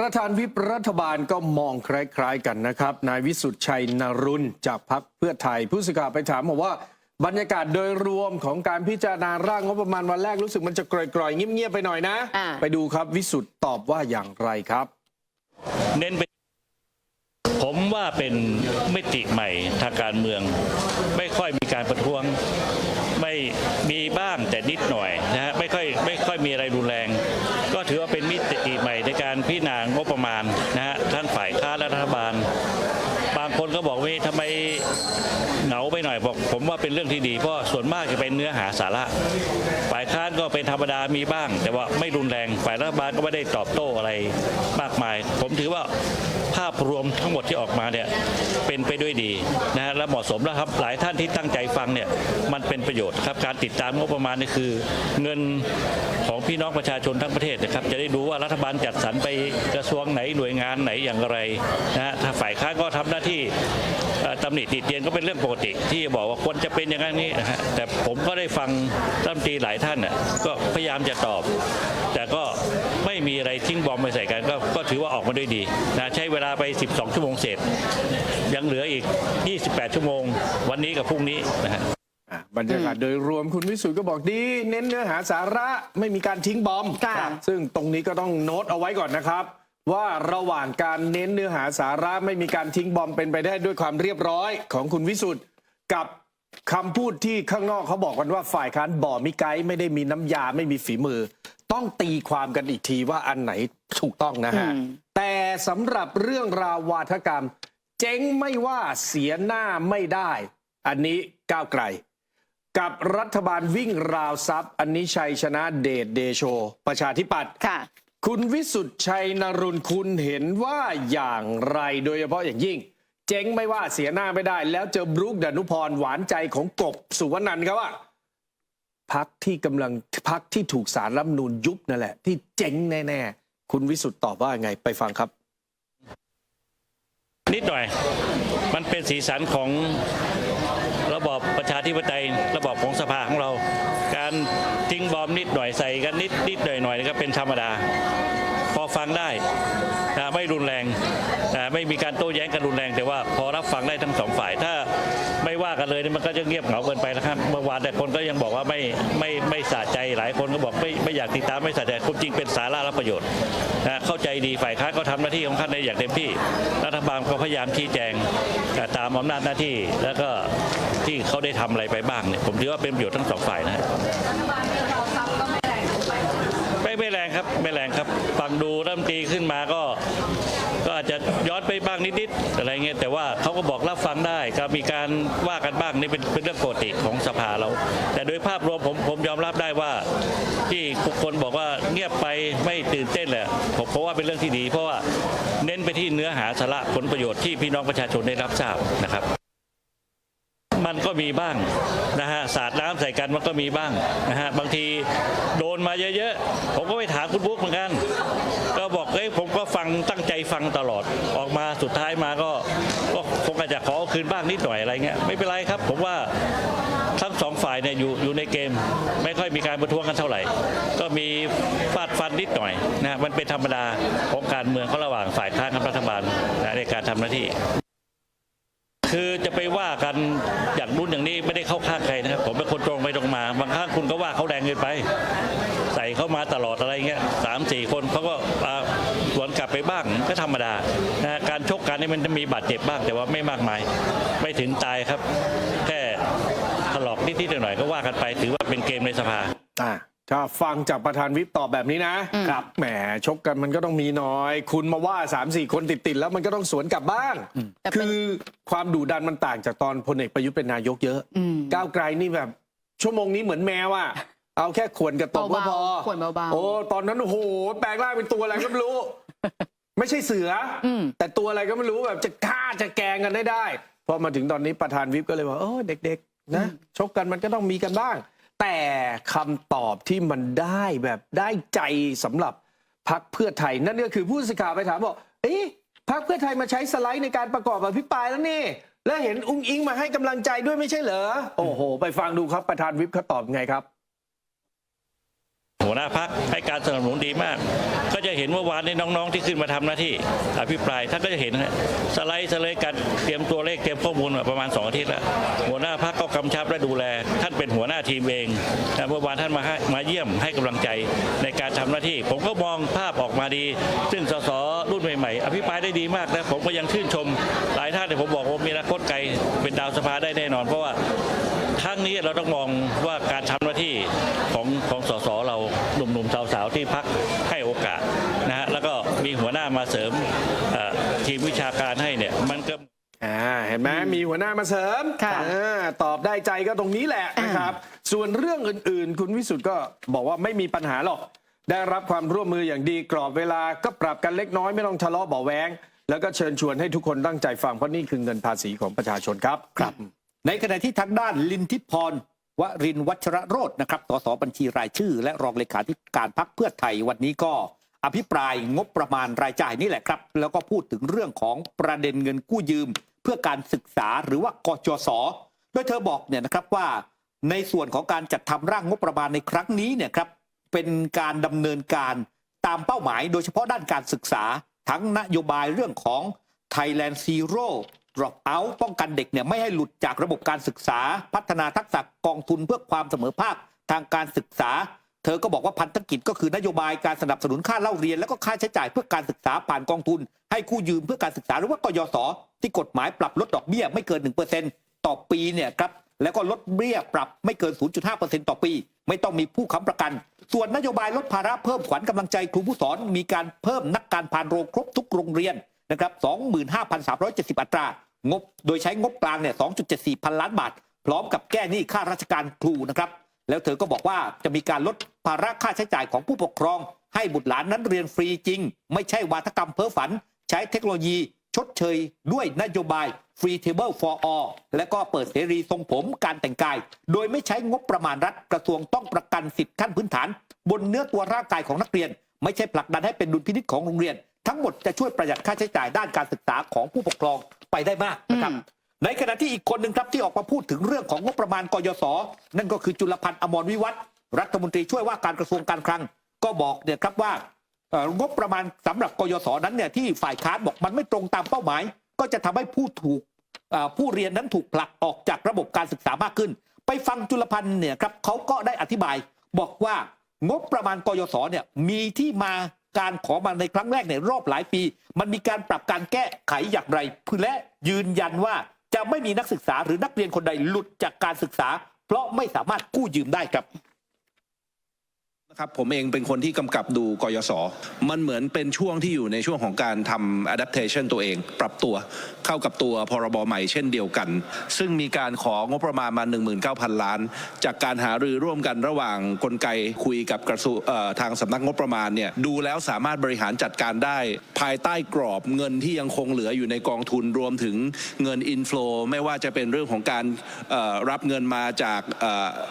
ประธานวิปรัฐบาลก็มองคล้ายๆกันนะครับนายวิสุทธิ์ชัยนรุนจากพรรคเพื่อไทยผู้สื่อข่าวไปถามบอกว่าบรรยากาศโดยรวมของการพิจารณาร่างงบประมาณวันแรกรู้สึกมันจะกร่อยๆเงียบๆไปหน่อยนะไปดูครับวิสุทธิ์ตอบว่าอย่างไรครับเน้นไปผมว่าเป็นมิติใหม่ทางการเมืองไม่ค่อยมีการประท้วงไม่มีบ้างแต่นิดหน่อยนะฮะไม่ค่อยมีอะไรรุนแรงก็ถือว่าเป็นมิติใหม่ในการพิจารณางบประมาณนะฮะทั้งฝ่ายค้านและรัฐบาลบางคนก็บอกว่าทำไมเหงาไปหน่อยบอกผมว่าเป็นเรื่องที่ดีเพราะส่วนมากจะเป็นเนื้อหาสาระฝ่ายค้านก็เป็นธรรมดามีบ้างแต่ว่าไม่รุนแรงฝ่ายรัฐบาลก็ไม่ได้ตอบโต้อะไรมากมายผมถือว่าภาพรวมทั้งหมดที่ออกมาเนี่ยเป็นไปด้วยดีนะฮะและเหมาะสมแล้วครับหลายท่านที่ตั้งใจฟังเนี่ยมันเป็นประโยชน์ครับการติดตามงบประมาณนี่คือเงินของพี่น้องประชาชนทั้งประเทศนะครับจะได้ดูว่ารัฐบาลจัดสรรไปกระทรวงไหนหน่วยงานไหนอย่างไรนะฮะถ้าฝ่ายค้านก็ทำหน้าที่ตำหนิติเตียนก็เป็นเรื่องปกติที่บอกว่าควรจะเป็นอย่างนี้นะฮะแต่ผมก็ได้ฟังรัฐมนตรีหลายท่านน่ะก็พยายามจะตอบแต่ก็ไม่มีอะไรทิ้งบอมไปใส่กันก็ถือว่าออกมาด้วยดีนะใช้เวลาไป12ชั่วโมงเศษยังเหลืออีก28ชั่วโมงวันนี้กับพรุ่งนี้นะฮะบรรยากาศโดยรวมคุณวิสุทธิ์ก็บอกดีเน้นเนื้อหาสาระไม่มีการทิ้งบอมซึ่งตรงนี้ก็ต้องโน้ตเอาไว้ก่อนนะครับว่าระหว่างการเน้นเนื้อหาสาระไม่มีการทิ้งบอมเป็นไปได้ด้วยความเรียบร้อยของคุณวิสุทธิ์กับคำพูดที่ข้างนอกเขาบอกกันว่าฝ่ายค้านบ่มีไกด์ไม่ได้มีน้ำยาไม่มีฝีมือต้องตีความกันอีกทีว่าอันไหนถูกต้องนะฮะแต่สำหรับเรื่องราววาทกรรมเจ๊งไม่ว่าเสียหน้าไม่ได้อันนี้ก้าวไกลกับรัฐบาลวิ่งราวทรัพย์อันนี้ชัยชนะเดชเดโชประชาธิปัตย์คุณวิสุทธิ์ชัยนรุนคุณเห็นว่าอย่างไรโดยเฉพาะอย่างยิ่งเจ๊งไม่ว่าเสียหน้าไม่ได้แล้วเจอบรุกดนุพรหวานใจของกบสุวรรณันท์ครับว่าพักที่ถูกศาลรัฐธรรมนูญยุบนั่นแหละที่เจ๊งแน่ๆคุณวิสุทธิ์ตอบว่าไงไปฟังครับนิดหน่อยมันเป็นสีสันของระบอบประชาธิปไตยระบอบของสภาของเราการทิ้งบอมนิดหน่อยใส่กันนิดหน่อยก็เป็นธรรมดาพอฟังได้ไม่รุนแรงไม่มีการโต้แย้งกันรุนแรงแต่ว่าพอรับฟังได้ทั้งสองฝ่ายถ้าไม่ว่ากันเลยมันก็จะเงียบเหงาเกินไปนะครับเมื่อวานแต่คนก็ยังบอกว่าไม่สะใจหลายคนก็บอกไม่อยากติดตามไม่สะใจความจริงเป็นสาระและประโยชน์เข้าใจดีฝ่ายค้านก็ทำหน้าที่ของท่านได้อย่างเต็มที่รัฐบาลก็พยายามชี้แจงตามอำนาจหน้าที่แล้วก็ที่เขาได้ทำอะไรไปบ้างเนี่ยผมถือว่าเป็นประโยชน์ทั้งสองฝ่ายนะไม่แรงครับไม่แรงครับฟังดูรัฐมนตรีขึ้นมาก็อาจจะย้อนไปบ้างนิดๆอะไรเงี้ยแต่ว่าเขาก็บอกรับฟังได้ก็มีการว่ากันบ้างนี่เป็นเรื่องปกติของสภาเราแต่โดยภาพรวมผมยอมรับได้ว่าที่ทุกคนบอกว่าเงียบไปไม่ตื่นเต้นแหละผมว่าเป็นเรื่องที่ดีเพราะว่าเน้นไปที่เนื้อหาสาระผลประโยชน์ที่พี่น้องประชาชนได้รับทราบนะครับมันก็มีบ้างนะฮะสาดน้ำใส่กันมันก็มีบ้างนะฮะบางทีโดนมาเยอะๆผมก็ไปถามคุณบุ๊กเหมือนกันก็บอกผมก็ฟังตั้งใจฟังตลอดออกมาสุดท้ายมาก็คงอาจจะขอคืนบ้างนิดหน่อยอะไรเงี้ยไม่เป็นไรครับผมว่าทั้งสองฝ่ายเนี่ยอยู่ในเกมไม่ค่อยมีการประท้วงกันเท่าไหร่ก็มีฟาดฟันนิดหน่อยนะมันเป็นธรรมดาของการเมืองเขาระหว่างฝ่ายค้านกับรัฐบาลในการทำหน้าที่คือจะไปว่ากันอย่างนู้นอย่างนี้ไม่ได้เข้าข้างใครนะครับผมเป็นคนตรงไปตรงมาบางครั้งคุณก็ว่าเขาแรงเกินไปใส่เข้ามาตลอดอะไรเงี้ย3-4 คนเขาก็สวนกลับไปบ้างก็ธรรมดานะการชกกันนี่มันจะมีบาดเจ็บบ้างแต่ว่าไม่มากมายไม่ถึงตายครับแค่ถลอกนิดๆหน่อยๆก็ว่ากันไปถือว่าเป็นเกมในสภาถ้าฟังจากประธานวิปตอบแบบนี้นะครับแหมชกกันมันก็ต้องมีน้อยคุณมาว่า3-4 คนติดแล้วมันก็ต้องสวนกลับบ้างคือความดุดันมันต่างจากตอนพลเอกประยุทธ์เป็นนายกเยอะก้าวไกลนี่แบบชั่วโมงนี้เหมือนแมวอ่ะเอาแค่ขวนกับตบก็พอโอ้ตอนนั้นโอ้โหแปลงร่างเป็นตัวอะไรก็ไม่รู้ไม่ใช่เสือแต่ตัวอะไรก็ไม่รู้แบบจะฆ่าจะแกงกันได้พอมาถึงตอนนี้ประธานวิปก็เลยว่าเด็กๆนะชกกันมันก็ต้องมีกันบ้างแต่คำตอบที่มันได้แบบได้ใจสำหรับพรรคเพื่อไทยนั่นก็คือผู้สื่อข่าวไปถามบอกพรรคเพื่อไทยมาใช้สไลด์ในการประกอบอภิปรายแล้วนี่แล้วเห็นอุ้งอิงมาให้กำลังใจด้วยไม่ใช่เหรอโอ้โหไปฟังดูครับประธานวิปเขาตอบไงครับโห หัวหน้าพรรคให้การสนับสนุนดีมาก ก็จะเห็นเมื่อวานนี้น้องๆที่ขึ้นมาทำหน้าที่อภิปรายท่านก็จะเห็นสไลด์กันเตรียมตัวเลขเตรียมข้อมูลมาประมาณ2 อาทิตย์แล้วหัวหน้าพรรคก็กำชับและดูแลท่านเป็นหัวหน้าทีมเองเมื่อวานท่านมาเยี่ยมให้กำลังใจในการทำหน้าที่ผมก็มองภาพออกมาดีซึ่งสสรุ่นใหม่ๆอภิปรายได้ดีมากนะผมก็ยังชื่นชมหลายท่านแต่ผมบอกว่ามีอนาคตไกลเป็นดาวสภาได้แน่นอนเพราะว่าครั้งนี้เราต้องมองว่าการทำหน้าที่ของสสเราหนุ่มๆสาวๆที่พรรคให้โอกาสนะฮะแล้วก็มีหัวหน้ามาเสริมทีมวิชาการให้เนี่ยมันก็เห็นไหมมีหัวหน้ามาเสริมตอบได้ใจก็ตรงนี้แหละนะครับส่วนเรื่องอื่นๆคุณวิสุทธ์ก็บอกว่าไม่มีปัญหาหรอกได้รับความร่วมมืออย่างดีกรอบเวลาก็ปรับกันเล็กน้อยไม่ต้องทะเลาะเบาะแว้งแล้วก็เชิญชวนให้ทุกคนตั้งใจฟังเพราะนี่คือเงินภาษีของประชาชนครับในขณะที่ทางด้านลินทิพรวรินทร์วัชรโรจน์นะครับสสบัญชีรายชื่อและรองเลขาธิการพรรคเพื่อไทยวันนี้ก็อภิปรายงบประมาณรายจ่ายนี่แหละครับแล้วก็พูดถึงเรื่องของประเด็นเงินกู้ยืมเพื่อการศึกษาหรือว่ากจส.โดยเธอบอกเนี่ยนะครับว่าในส่วนของการจัดทำร่างงบประมาณในครั้งนี้เนี่ยครับเป็นการดำเนินการตามเป้าหมายโดยเฉพาะด้านการศึกษาทั้งนโยบายเรื่องของ Thailand Zero Drop Out ป้องกันเด็กเนี่ยไม่ให้หลุดจากระบบการศึกษาพัฒนาทักษะกองทุนเพื่อความเสมอภาคทางการศึกษาเธอก็บอกว่าพันธกิจก็คือนโยบายการสนับสนุนค่าเล่าเรียนและก็ค่าใช้จ่ายเพื่อการศึกษาผ่านกองทุนให้กู้ยืมเพื่อการศึกษาหรือว่ากยศที่กฎหมายปรับลดดอกเบี้ยไม่เกิน 1% ต่อปีเนี่ยครับแล้วก็ลดเบี้ยปรับไม่เกิน 0.5% ต่อปีไม่ต้องมีผู้ค้ำประกันส่วนนโยบายลดภาระเพิ่มขวัญกำลังใจครูผู้สอนมีการเพิ่มนักการพานโรงครบทุกโรงเรียนนะครับ 25,370 อัตรางบโดยใช้งบกลางเนี่ย 2.74 พันล้านบาทพร้อมกับแก้หนี้ค่าราชการครูนะครับแล้วเธอก็บอกว่าจะมีการลดภาระค่าใช้จ่ายของผู้ปกครองให้บุตรหลานนั้นเรียนฟรีจริงไม่ใช่วาทกรรมเพ้อฝันใช้เทคโนโลยีชดเชยด้วยนโยบาย Free Table for All และก็เปิดเสรีทรงผมการแต่งกายโดยไม่ใช้งบประมาณรัฐกระทรวงต้องประกันสิทธิขั้นพื้นฐานบนเนื้อตัวร่างกายของนักเรียนไม่ใช่ผลักดันให้เป็นดุลพินิจของโรงเรียนทั้งหมดจะช่วยประหยัดค่าใช้จ่ายด้านการศึกษาของผู้ปกครองไปได้มากนะครับในขณะที่อีกคนหนึ่งครับที่ออกมาพูดถึงเรื่องของงบประมาณกยศนั่นก็คือจุลพันธ์อมรวิวัฒน์รัฐมนตรีช่วยว่าการกระทรวงการคลังก็บอกเนี่ยครับว่างบประมาณสำหรับกยศนั้นเนี่ยที่ฝ่ายค้านบอกมันไม่ตรงตามเป้าหมายก็จะทำให้ผู้เรียนนั้นถูกผลักออกจากระบบการศึกษามากขึ้นไปฟังจุลพันธ์เนี่ยครับเขาก็ได้อธิบายบอกว่างบประมาณกยศเนี่ยมีที่มาการขอมาในครั้งแรกในรอบหลายปีมันมีการปรับการแก้ไขอย่างไรและยืนยันว่าจะไม่มีนักศึกษาหรือนักเรียนคนใดหลุดจากการศึกษาเพราะไม่สามารถกู้ยืมได้ครับนะครับผมเองเป็นคนที่กำกับดูกยศมันเหมือนเป็นช่วงที่อยู่ในช่วงของการทำ adaptation ตัวเองปรับตัวเข้ากับตัวพรบใหม่เช่นเดียวกันซึ่งมีการของบประมาณมา 19,000 ล้านจากการหารือร่วมกันระหว่างกลไกคุยกับกระทรวงทางสำนักงบประมาณเนี่ยดูแล้วสามารถบริหารจัดการได้ภายใต้กรอบเงินที่ยังคงเหลืออยู่ในกองทุนรวมถึงเงิน inflow ไม่ว่าจะเป็นเรื่องของการรับเงินมาจาก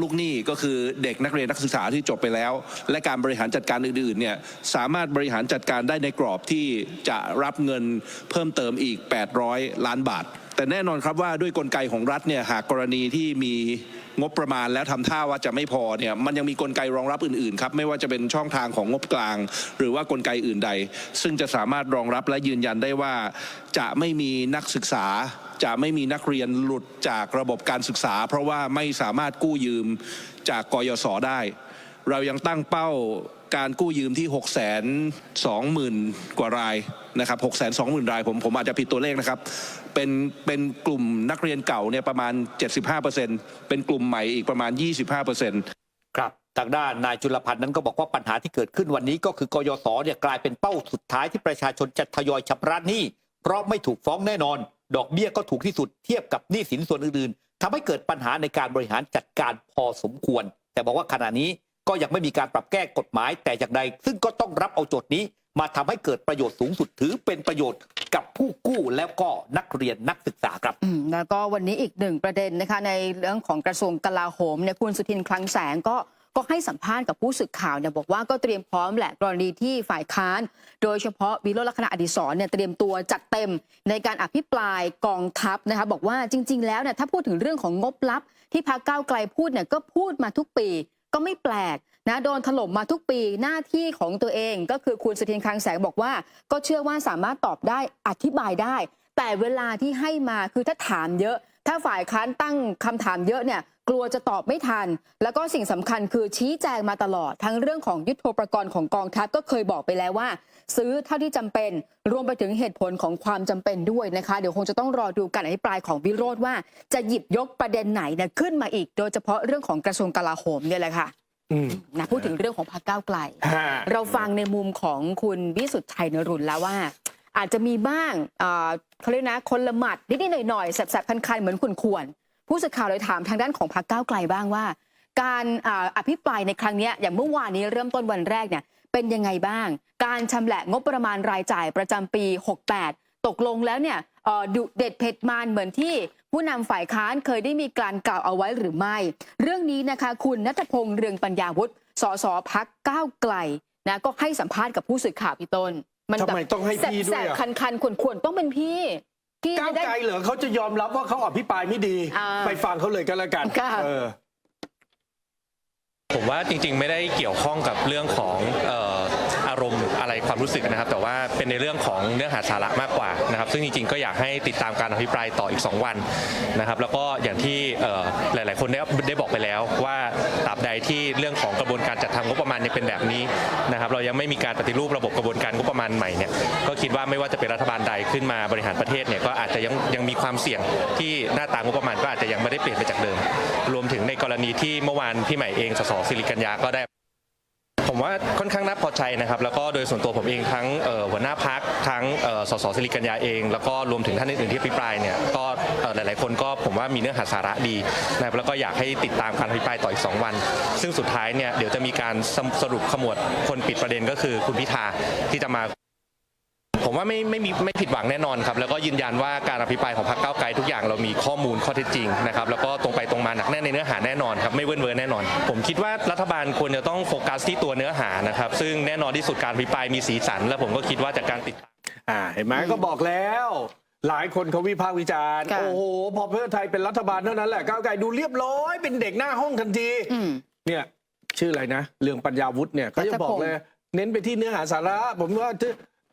ลูกหนี้ก็คือเด็กนักเรียนนักศึกษาที่จบไปแล้วและการบริหารจัดการอื่นๆเนี่ยสามารถบริหารจัดการได้ในกรอบที่จะรับเงินเพิ่มเติมอีก800 ล้านบาทแต่แน่นอนครับว่าด้วยกลไกของรัฐเนี่ยหากกรณีที่มีงบประมาณแล้วทำท่าว่าจะไม่พอเนี่ยมันยังมีกลไกรองรับอื่นๆครับไม่ว่าจะเป็นช่องทางของงบกลางหรือว่ากลไกอื่นใดซึ่งจะสามารถรองรับและยืนยันได้ว่าจะไม่มีนักศึกษาจะไม่มีนักเรียนหลุดจากระบบการศึกษาเพราะว่าไม่สามารถกู้ยืมจากกยศได้เรายังตั้งเป้าการกู้ยืมที่ 620,000 กว่ารายนะครับ 620,000 รายผมอาจจะผิดตัวเลขนะครับเป็นกลุ่มนักเรียนเก่าเนี่ยประมาณ 75% เป็นกลุ่มใหม่อีกประมาณ 25%ครับทางด้านนายจุลพันธ์นั้นก็บอกว่าปัญหาที่เกิดขึ้นวันนี้ก็คือกยศเนี่ยกลายเป็นเป้าสุดท้ายที่ประชาชนจะทยอยชำระหนี้เพราะไม่ถูกฟ้องแน่นอนดอกเบี้ยก็ถูกที่สุดเทียบกับหนี้สินส่วนอื่นๆทำให้เกิดปัญหาในการบริหารจัดการพอสมควรแต่บอกว่าขณะนี้ก็ยังไม่มีการปรับแก้กฎหมายแต่อย่างใดซึ่งก็ต้องรับเอาโจทย์นี้มาทำให้เกิดประโยชน์สูงสุดถือเป็นประโยชน์กับผู้กู้แล้วก็นักเรียนนักศึกษาครับแล้วก็วันนี้อีกหนึ่งประเด็นนะคะในเรื่องของกระทรวงกลาโหมเนี่ยคุณสุทินคลังแสงก็ให้สัมภาษณ์กับผู้สื่อข่าวเนี่ยบอกว่าก็เตรียมพร้อมแหละกรณีที่ฝ่ายค้านโดยเฉพาะวิโรจน์ลักษณะอดิศรเนี่ยเตรียมตัวจัดเต็มในการอภิปรายกองทัพนะคะบอกว่าจริงๆแล้วเนี่ยถ้าพูดถึงเรื่องของงบลับที่พรรคก้าวไกลพูดเนี่ยก็พูดมาทุกปีก็ไม่แปลก นะโดนถล่มมาทุกปีหน้าที่ของตัวเองก็คือคุณสุทินคลังแสงบอกว่าก็เชื่อว่าสามารถตอบได้อธิบายได้ แต่เวลาที่ให้มาคือถ้าถามเยอะ ถ้าฝ่ายค้านตั้งคำถามเยอะเนี่ยกลัวจะตอบไม่ทัน แล้วก็สิ่งสำคัญคือชี้แจงมาตลอดทั้งเรื่องของยุทโธปกรณ์ของกองทัพก็เคยบอกไปแล้วว่า ซื้อเท่าที่จำเป็นรวมไปถึงเหตุผลของความจำเป็นด้วยนะคะเดี๋ยวคงจะต้องรอดูการอภิปรายของวิโรจน์ว่าจะหยิบยกประเด็นไหนเนี่ยขึ้นมาอีก โดยเฉพาะเรื่องของกระทรวงกลาโหมเนี่ยแหละค่ะนะพูดถึงเรื่องของพรรคก้าวไกล เราฟังในมุมของคุณวิสุทธิ์ชัยนรุนแล้วว่า อาจจะมีบ้างเขาเรียกนะคนละหมัดนิดๆหน่อยๆแสบๆคันๆเหมือนคุณควรผู้สื่อข่าวเลยถามทางด้านของพรรคก้าวไกลบ้างว่า การอภิปรายในครั้งนี้อย่างเมื่อวานนี้เริ่มต้นวันแรกเนี่ยเป็นยังไงบ้างการชำแหละงบประมาณรายจ่ายประจำปี 68 ตกลงแล้วเนี่ยดุเด็ดเผ็ดมันเหมือนที่ผู้นำฝ่ายค้านเคยได้มีการกล่าวเอาไว้หรือไม่เรื่องนี้นะคะคุณณัฐพงษ์เรืองปัญญาวุฒิสสพรรคก้าวไกลนะก็ให้สัมภาษณ์กับผู้สื่อข่าวพี่ต้นทำไมต้องให้พี่ด้วย แสบๆคันๆควรๆต้องเป็นพี่ก้าวไกลเหรอเขาจะยอมรับว่าเขาอภิปรายไม่ดีไปฟังเขาเลยก็แล้วกัน ผมว่าจริงๆไม่ได้เกี่ยวข้องกับเรื่องของอารมณ์อะไรความรู้สึกนะครับแต่ว่าเป็นในเรื่องของเนื้อหาสาระมากกว่านะครับซึ่งจริงๆก็อยากให้ติดตามการอภิปรายต่ออีก2วันนะครับแล้วก็อย่างที่หลายๆคนได้บอกไปแล้วว่าตราบใดที่เรื่องของกระบวนการจัดทำงบประมาณยังเป็นแบบนี้นะครับเรายังไม่มีการปฏิรูประบบกระบวนการงบประมาณใหม่เนี่ยก็คิดว่าไม่ว่าจะเป็นรัฐบาลใดขึ้นมาบริหารประเทศเนี่ยก็อาจจะยังมีความเสี่ยงที่หน้าตางบประมาณก็อาจจะยังไม่ได้เปลี่ยนไปจากเดิมรวมถึงในกรณีที่เมื่อวานพี่ใหม่เองสสศิริกัญญาก็ได้ผมว่าค่อนข้างน่าพอใจนะครับแล้วก็โดยส่วนตัวผมเองทั้งหัวหน้าพรรคทั้งสสศิริกัญญาเองแล้วก็รวมถึงท่านอื่นๆที่อภิปรายเนี่ยก็หลายๆคนก็ผมว่ามีเนื้อหาสาระดีนะครับแล้วก็อยากให้ติดตามการอภิปรายต่ออีก2วันซึ่งสุดท้ายเนี่ยเดี๋ยวจะมีการสรุปขมวดคนปิดประเด็นก็คือคุณพิธาที่จะมาผมว่าไม่ผิดหวังแน่นอนครับแล้วก็ยืนยันว่าการอภิปรายของพรรคก้าวไกลทุกอย่างเรามีข้อมูลข้อเท็จจริงนะครับแล้วก็ตรงไปตรงมาหนักแน่นในเนื้อหาแน่นอนครับไม่เว้นเว้นแน่นอนผมคิดว่ารัฐบาลควรจะต้องโฟกัสที่ตัวเนื้อหานะครับซึ่งแน่นอนที่สุดการอภิปรายมีสีสันและผมก็คิดว่าจากการติดตามเห็นไหมก็บอกแล้ว หลายคนเขาวิพากษ์วิจารณ์โอ้โหพอเพื่อไทยเป็นรัฐบาลเท่านั้นแหละก้าวไกลดูเรียบร้อยเป็นเด็กหน้าห้องทันทีเนี่ยชื่ออะไรนะเรืองปัญญาวุฒิเนี่ยเขาจะบอกเลยเน้นไปที่เนื้อหาสาระผมว่า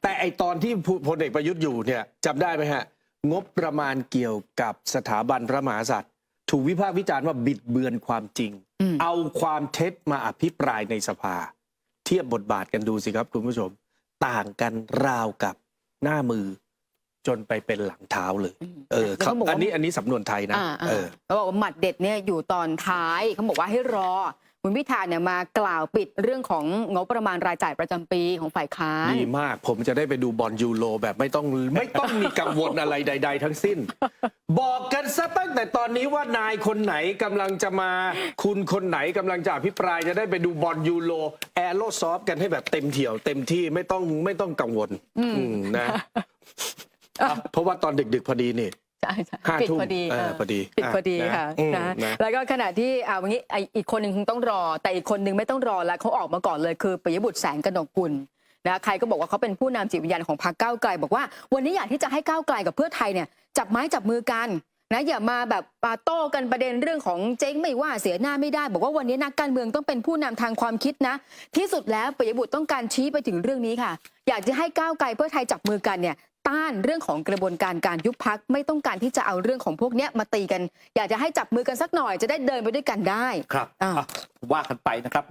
แต่ไอตอนที่พลเอกประยุทธ์อยู่เนี่ยจำได้ไหมฮะงบประมาณเกี่ยวกับสถาบันพระมหากษัตริย์ถูกวิพากษ์วิจารณ์ว่าบิดเบือนความจริงเอาความเท็จมาอภิปรายในสภาเทียบบทบาทกันดูสิครับคุณผู้ชมต่างกันราวกับหน้ามือจนไปเป็นหลังเท้าเลยอันนี้สำนวนไทยนะเขาบอกว่าหมัดเด็ดเนี่ยอยู่ตอนท้ายเขาบอกว่าให้รอคุณพิธาเนี่ยมากล่าวปิดเรื่องของงบประมาณรายจ่ายประจำปีของฝ่ายค้านดีมากผมจะได้ไปดูบอลยูโรแบบไม่ต้องมีกังวลอะไรใดๆทั้งสิ้นบอกกันซะตั้งแต่ตอนนี้ว่านายคนไหนกำลังจะมาคุณคนไหนกำลังจะอภิปรายจะได้ไปดูบอลยูโรแอโรซอฟกันให้แบบเต็มเถี่ยวเต็มที่ไม่ต้องกังวลนะเพราะว่าตอนดึกๆพอดีนี่ใช่ปิดพอดีปิดพอดีค่ะนะแล้วก็ขณะที่วันนี้อีกคนหนึ่งคงต้องรอแต่อีกคนหนึ่งไม่ต้องรอแล้วเขาออกมาก่อนเลยคือปิยบุตรแสงกนกกุลนะใครก็บอกว่าเขาเป็นผู้นำจิตวิญญาณของพรรคก้าวไกลบอกว่าวันนี้อยากที่จะให้ก้าวไกลกับเพื่อไทยเนี่ยจับไม้จับมือกันนะอย่ามาแบบโต้กันประเด็นเรื่องของเจ๊งไม่ว่าเสียหน้าไม่ได้บอกว่าวันนี้นักการเมืองต้องเป็นผู้นำทางความคิดนะที่สุดแล้วปิยบุตรต้องการชี้ไปถึงเรื่องนี้ค่ะอยากจะให้ก้าวไกลเพื่อไทยจับมือกันเนี่ยต้านเรื่องของกระบวนการการยุบพรรคไม่ต้องการที่จะเอาเรื่องของพวกนี้มาตีกันอยากจะให้จับมือกันสักหน่อยจะได้เดินไปด้วยกันได้ครับว่ากันไปนะครับ